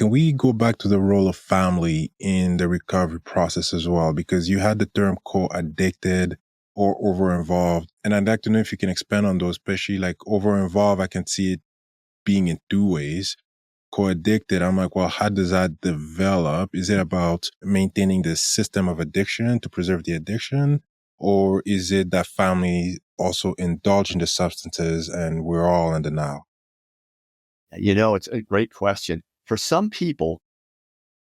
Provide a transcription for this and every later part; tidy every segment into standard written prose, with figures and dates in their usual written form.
can we go back to the role of family in the recovery process as well? Because you had the term co-addicted or over-involved. And I'd like to know if you can expand on those, especially like over-involved. I can see it being in two ways. Co-addicted, I'm like, well, how does that develop? Is it about maintaining the system of addiction to preserve the addiction? Or is it that family also indulge in the substances and we're all in denial? It's a great question. For some people,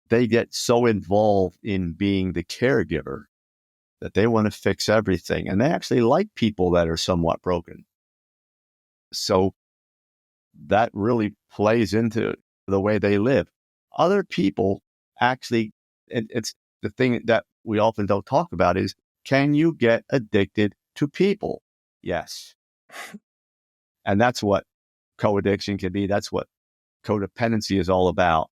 they get so involved in being the caregiver that they want to fix everything. And they actually like people that are somewhat broken. So that really plays into the way they live. Other people actually, and it's the thing that we often don't talk about is, can you get addicted to people? Yes. And that's what co-addiction can be. That's what codependency is all about.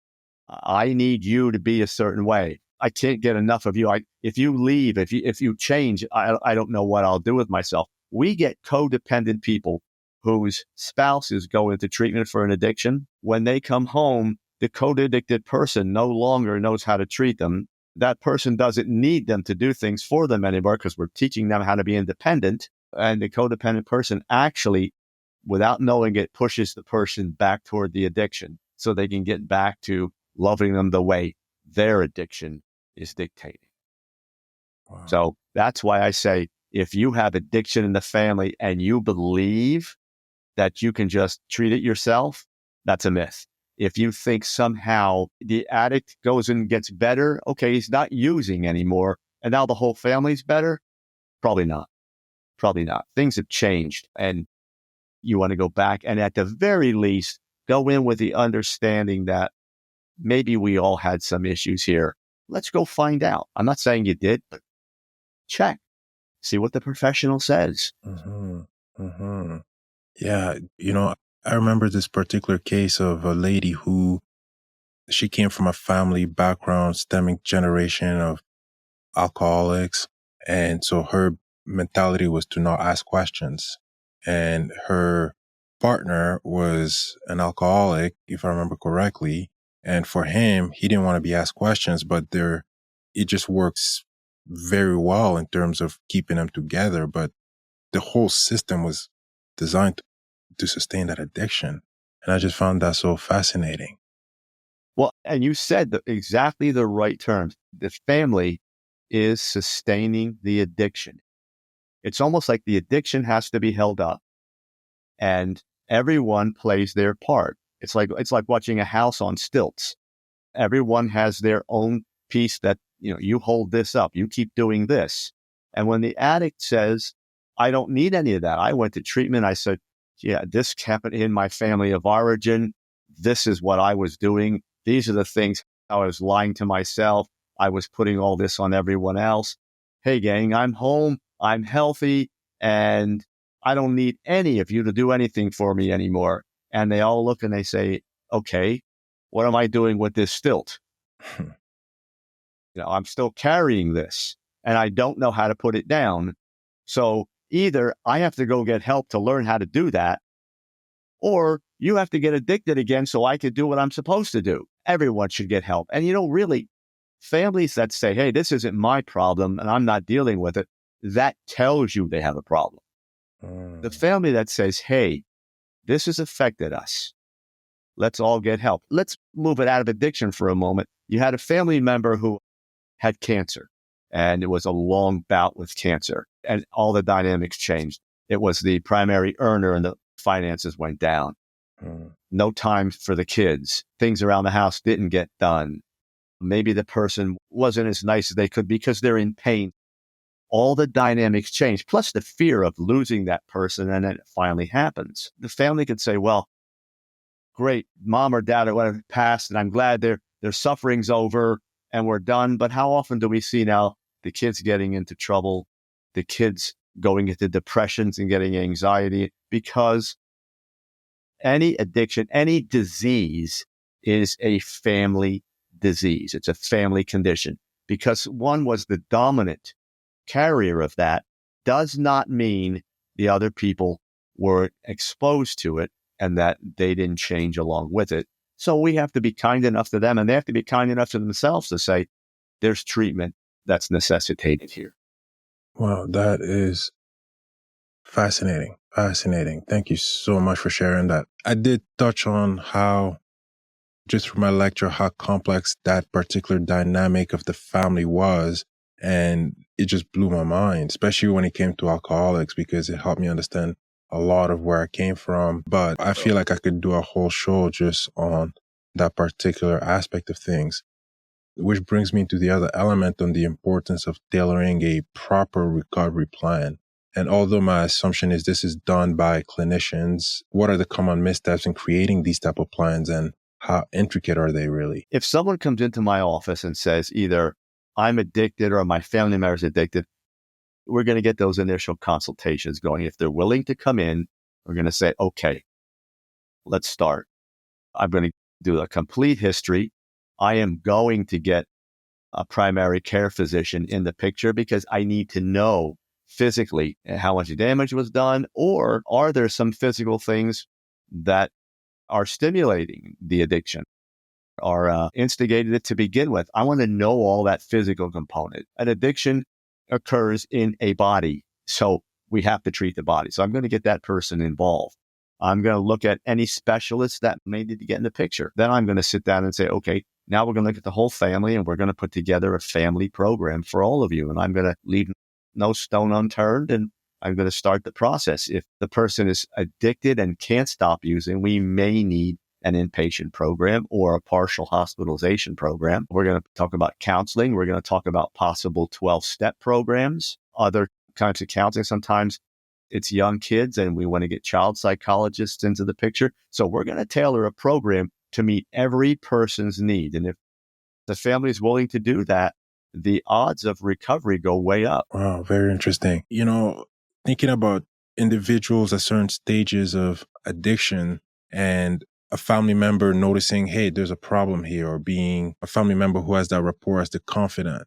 I need you to be a certain way. I can't get enough of you. If you leave, if you change, I don't know what I'll do with myself. We get codependent people whose spouses go into treatment for an addiction. When they come home, the code-addicted person no longer knows how to treat them. That person doesn't need them to do things for them anymore because we're teaching them how to be independent. And the codependent person actually, without knowing it, pushes the person back toward the addiction so they can get back to loving them the way their addiction is dictating. Wow. So that's why I say, if you have addiction in the family and you believe that you can just treat it yourself, that's a myth. If you think somehow the addict goes and gets better, okay, he's not using anymore, and now the whole family's better, probably not. Probably not. Things have changed, and you want to go back and at the very least, go in with the understanding that maybe we all had some issues here. Let's go find out. I'm not saying you did, but check. See what the professional says. Mm-hmm. Mm-hmm. Yeah. I remember this particular case of a lady who, she came from a family background stemming generation of alcoholics. And so her mentality was to not ask questions. And her partner was an alcoholic, if I remember correctly. And for him, he didn't want to be asked questions, but it just works very well in terms of keeping them together. But the whole system was designed to sustain that addiction. And I just found that so fascinating. Well, and you said exactly the right terms. The family is sustaining the addiction. It's almost like the addiction has to be held up and everyone plays their part. It's like watching a house on stilts. Everyone has their own piece that, you hold this up, you keep doing this. And when the addict says, I don't need any of that. I went to treatment. I said, yeah, this happened in my family of origin. This is what I was doing. These are the things I was lying to myself. I was putting all this on everyone else. Hey, gang, I'm home. I'm healthy. And I don't need any of you to do anything for me anymore. And they all look and they say, okay, what am I doing with this stilt? I'm still carrying this and I don't know how to put it down. So either I have to go get help to learn how to do that, or you have to get addicted again so I can do what I'm supposed to do. Everyone should get help. And really, families that say, hey, this isn't my problem and I'm not dealing with it, that tells you they have a problem. The family that says, hey, this has affected us. Let's all get help. Let's move it out of addiction for a moment. You had a family member who had cancer, and it was a long bout with cancer, and all the dynamics changed. It was the primary earner and the finances went down. No time for the kids. Things around the house didn't get done. Maybe the person wasn't as nice as they could because they're in pain. All the dynamics change, plus the fear of losing that person, and then it finally happens. The family could say, well, great, mom or dad or whatever passed, and I'm glad their suffering's over and we're done. But how often do we see now the kids getting into trouble, the kids going into depressions and getting anxiety? Because any addiction, any disease is a family disease. It's a family condition. Because one was the dominant carrier of that does not mean the other people were exposed to it and that they didn't change along with it. So we have to be kind enough to them, and they have to be kind enough to themselves to say, there's treatment that's necessitated here. Wow, that is fascinating. Fascinating. Thank you so much for sharing that. I did touch on how, just from my lecture, how complex that particular dynamic of the family was. And it just blew my mind, especially when it came to alcoholics, because it helped me understand a lot of where I came from. But I feel like I could do a whole show just on that particular aspect of things. Which brings me to the other element on the importance of tailoring a proper recovery plan. And although my assumption is this is done by clinicians, what are the common missteps in creating these type of plans, and how intricate are they really? If someone comes into my office and says either I'm addicted or my family member is addicted, we're going to get those initial consultations going. If they're willing to come in, we're going to say, okay, let's start. I'm going to do a complete history. I am going to get a primary care physician in the picture because I need to know physically how much damage was done, or are there some physical things that are stimulating the addiction, are instigated it to begin with. I want to know all that physical component. An addiction occurs in a body, so we have to treat the body. So I'm going to get that person involved. I'm going to look at any specialists that may need to get in the picture. Then I'm going to sit down and say, okay, now we're going to look at the whole family, and we're going to put together a family program for all of you. And I'm going to leave no stone unturned, and I'm going to start the process. If the person is addicted and can't stop using, we may need an inpatient program or a partial hospitalization program. We're going to talk about counseling. We're going to talk about possible 12-step programs, other kinds of counseling. Sometimes it's young kids, and we want to get child psychologists into the picture. So we're going to tailor a program to meet every person's need. And if the family is willing to do that, the odds of recovery go way up. Wow, very interesting. Thinking about individuals at certain stages of addiction and a family member noticing, hey, there's a problem here, or being a family member who has that rapport as the confidant.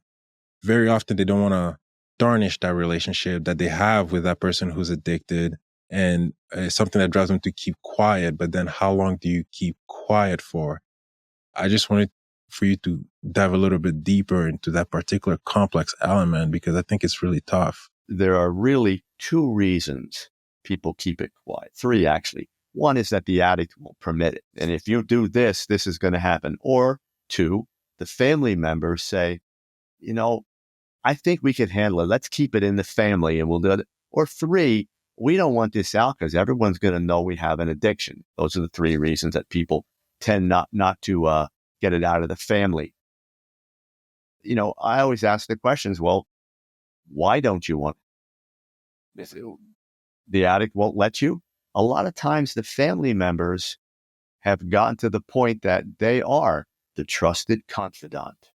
Very often they don't want to tarnish that relationship that they have with that person who's addicted. And it's something that drives them to keep quiet. But then how long do you keep quiet for? I just wanted for you to dive a little bit deeper into that particular complex element, because I think it's really tough. There are really two reasons people keep it quiet. Three, actually. One is that the addict won't permit it. And if you do this, this is going to happen. Or two, the family members say, I think we can handle it. Let's keep it in the family and we'll do it. Or three, we don't want this out because everyone's going to know we have an addiction. Those are the three reasons that people tend not to get it out of the family. I always ask the questions, well, why don't you want it? The addict won't let you. A lot of times the family members have gotten to the point that they are the trusted confidant.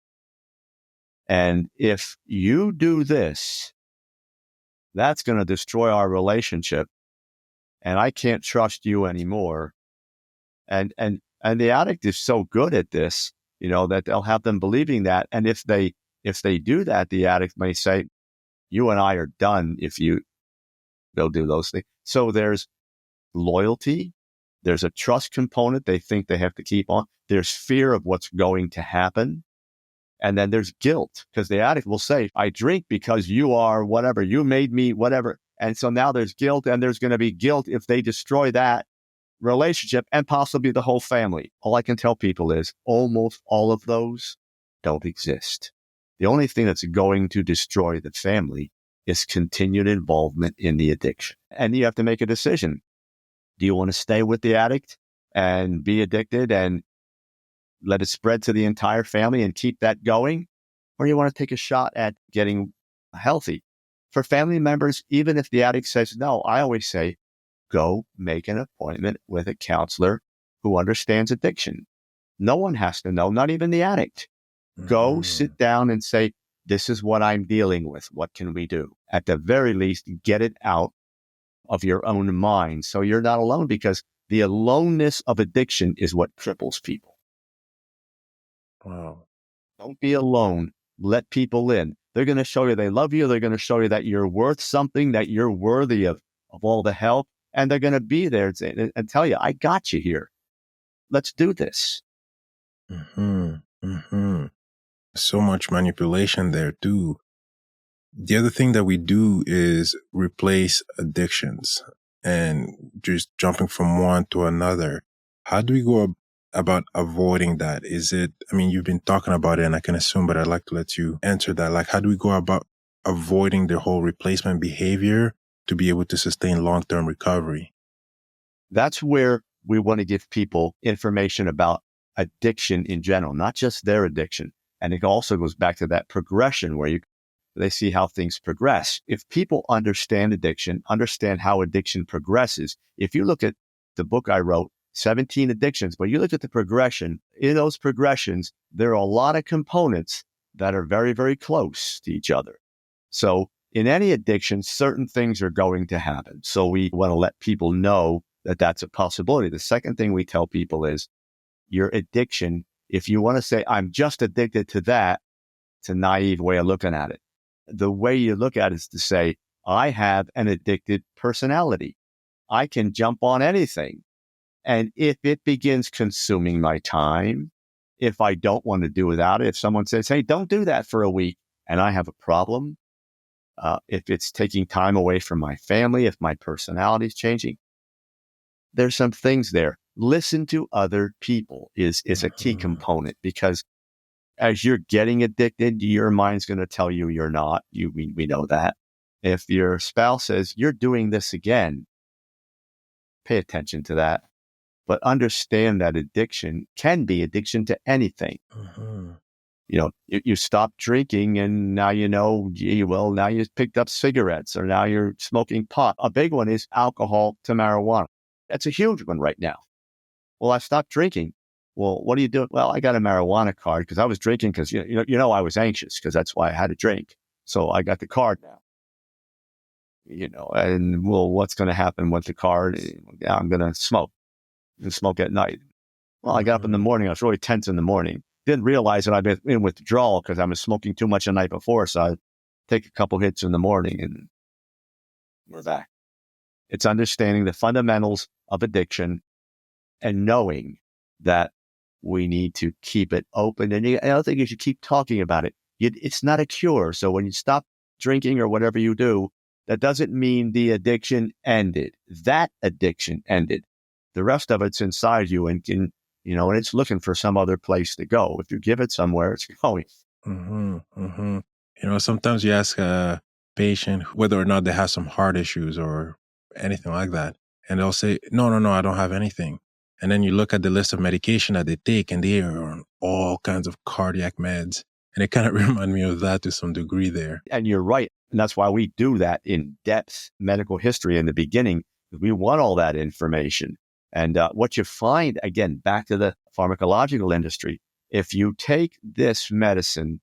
And if you do this, that's going to destroy our relationship. And I can't trust you anymore. And the addict is so good at this, that they'll have them believing that. And if they do that, the addict may say, you and I are done if they'll do those things. So there's loyalty. There's a trust component they think they have to keep on. There's fear of what's going to happen. And then there's guilt, because the addict will say, I drink because you are whatever, you made me whatever. And so now there's guilt, and there's going to be guilt if they destroy that relationship and possibly the whole family. All I can tell people is almost all of those don't exist. The only thing that's going to destroy the family is continued involvement in the addiction. And you have to make a decision. Do you want to stay with the addict and be addicted and let it spread to the entire family and keep that going? Or you want to take a shot at getting healthy? For family members, even if the addict says no, I always say, go make an appointment with a counselor who understands addiction. No one has to know, not even the addict. Go sit down and say, this is what I'm dealing with. What can we do? At the very least, get it out of your own mind so you're not alone, because the aloneness of addiction is what cripples people. Wow. Don't be alone. Let people in. They're going to show you they love you. They're going to show you that you're worth something, that you're worthy of all the help. And they're going to be there and tell you, I got you here. Let's do this. Hmm. Hmm. So much manipulation there too. The other thing that we do is replace addictions and just jumping from one to another. How do we go about avoiding that? Is it, I mean, you've been talking about it and I can assume, but I'd like to let you answer that. Like, how do we go about avoiding the whole replacement behavior to be able to sustain long-term recovery? That's where we want to give people information about addiction in general, not just their addiction. And it also goes back to that progression where they see how things progress. If people understand addiction, understand how addiction progresses, if you look at the book I wrote, 17 Addictions, but you look at the progression, in those progressions, there are a lot of components that are very, very close to each other. So in any addiction, certain things are going to happen. So we want to let people know that that's a possibility. The second thing we tell people is your addiction, if you want to say, I'm just addicted to that, it's a naive way of looking at it. The way you look at it is to say, I have an addicted personality. I can jump on anything. And if it begins consuming my time, if I don't want to do without it, if someone says, hey, don't do that for a week, and I have a problem, if it's taking time away from my family, if my personality is changing, there's some things there. Listen to other people is a key component, because as you're getting addicted, your mind's going to tell you you're not. We know that. If your spouse says you're doing this again, pay attention to that. But understand that addiction can be addiction to anything. Mm-hmm. You stop drinking and now now you picked up cigarettes, or now you're smoking pot. A big one is alcohol to marijuana. That's a huge one right now. Well, I stopped drinking. Well, what are you doing? Well, I got a marijuana card because I was drinking because, I was anxious because that's why I had to drink. So I got the card now, and well, what's going to happen with the card? Yeah, I'm going to smoke and smoke at night. Well, I got up in the morning. I was really tense in the morning. Didn't realize that I'd been in withdrawal because I was smoking too much the night before. So I take a couple hits in the morning and we're back. It's understanding the fundamentals of addiction and knowing that we need to keep it open. And the other thing is you keep talking about it. It's not a cure. So when you stop drinking or whatever you do, that doesn't mean the addiction ended. That addiction ended. The rest of it's inside you and and it's looking for some other place to go. If you give it somewhere, it's going. Mm-hmm. Mm-hmm. Sometimes you ask a patient whether or not they have some heart issues or anything like that, and they'll say, no, no, no, I don't have anything. And then you look at the list of medication that they take, and they are on all kinds of cardiac meds. And it kind of remind me of that to some degree there. And you're right. And that's why we do that in-depth medical history in the beginning. We want all that information. And what you find, again, back to the pharmacological industry, if you take this medicine,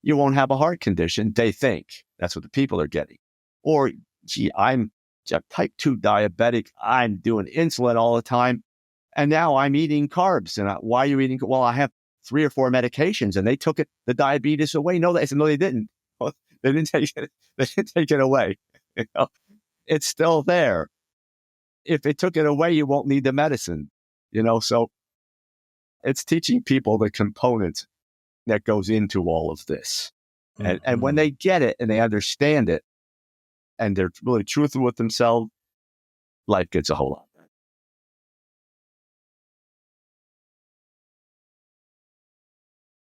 you won't have a heart condition. They think that's what the people are getting. Or, gee, I'm type 2 diabetic. I'm doing insulin all the time. And now I'm eating carbs. And why are you eating? Well, I have 3 or 4 medications and they took the diabetes away. No, they said, no, they didn't. Well, they didn't take it. They didn't take it away. It's still there. If they took it away, you won't need the medicine, so it's teaching people the components that goes into all of this. Mm-hmm. And when they get it and they understand it and they're really truthful with themselves, life gets a whole lot